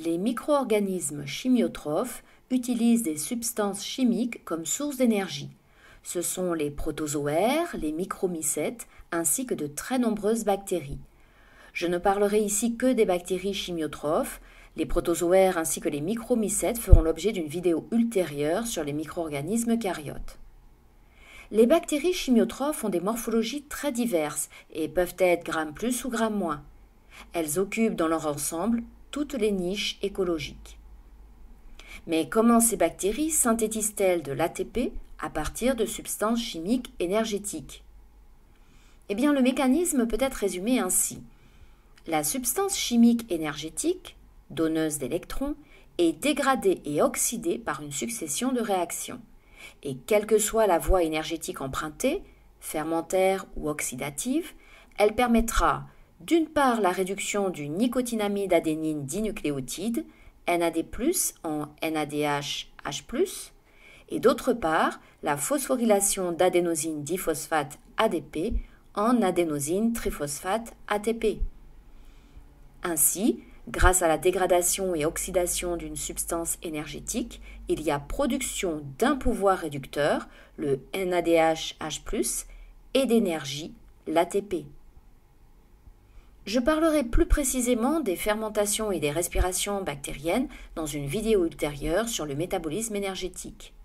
Les micro-organismes chimiotrophes utilisent des substances chimiques comme source d'énergie. Ce sont les protozoaires, les micromycètes, ainsi que de très nombreuses bactéries. Je ne parlerai ici que des bactéries chimiotrophes. Les protozoaires ainsi que les micromycètes feront l'objet d'une vidéo ultérieure sur les micro-organismes caryotes. Les bactéries chimiotrophes ont des morphologies très diverses et peuvent être gramme plus ou gramme moins. Elles occupent dans leur ensemble toutes les niches écologiques. Mais comment ces bactéries synthétisent-elles de l'ATP à partir de substances chimiques énergétiques? Eh bien, le mécanisme peut être résumé ainsi. La substance chimique énergétique, donneuse d'électrons, est dégradée et oxydée par une succession de réactions. Et quelle que soit la voie énergétique empruntée, fermentaire ou oxydative, elle permettra d'une part la réduction du nicotinamide adénine dinucléotide, NAD+, en NADH, H+, et d'autre part la phosphorylation d'adénosine diphosphate ADP en adénosine triphosphate ATP. Ainsi, grâce à la dégradation et oxydation d'une substance énergétique, il y a production d'un pouvoir réducteur, le NADH+, et d'énergie, l'ATP. Je parlerai plus précisément des fermentations et des respirations bactériennes dans une vidéo ultérieure sur le métabolisme énergétique.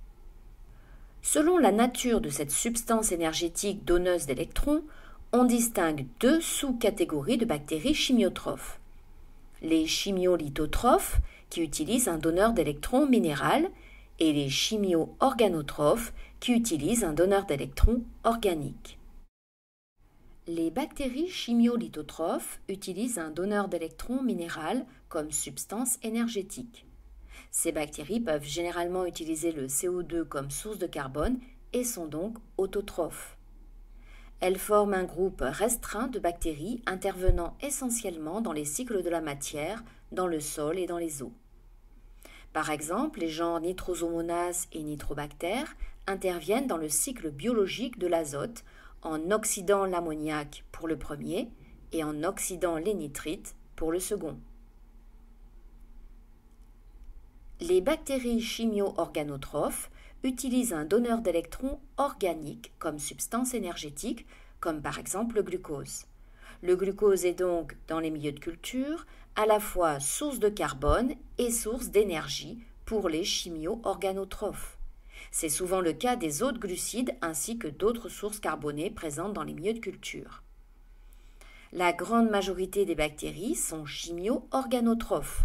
Selon la nature de cette substance énergétique donneuse d'électrons, on distingue deux sous-catégories de bactéries chimiotrophes. Les chimiolithotrophes, qui utilisent un donneur d'électrons minéral, et les chimio-organotrophes, qui utilisent un donneur d'électrons organique. Les bactéries chimiolithotrophes utilisent un donneur d'électrons minéral comme substance énergétique. Ces bactéries peuvent généralement utiliser le CO2 comme source de carbone et sont donc autotrophes. Elles forment un groupe restreint de bactéries intervenant essentiellement dans les cycles de la matière, dans le sol et dans les eaux. Par exemple, les genres Nitrosomonas et Nitrobacter interviennent dans le cycle biologique de l'azote en oxydant l'ammoniac pour le premier et en oxydant les nitrites pour le second. Les bactéries chimio-organotrophes utilisent un donneur d'électrons organique comme substance énergétique, comme par exemple le glucose. Le glucose est donc, dans les milieux de culture, à la fois source de carbone et source d'énergie pour les chimio-organotrophes. C'est souvent le cas des autres glucides ainsi que d'autres sources carbonées présentes dans les milieux de culture. La grande majorité des bactéries sont chimio-organotrophes.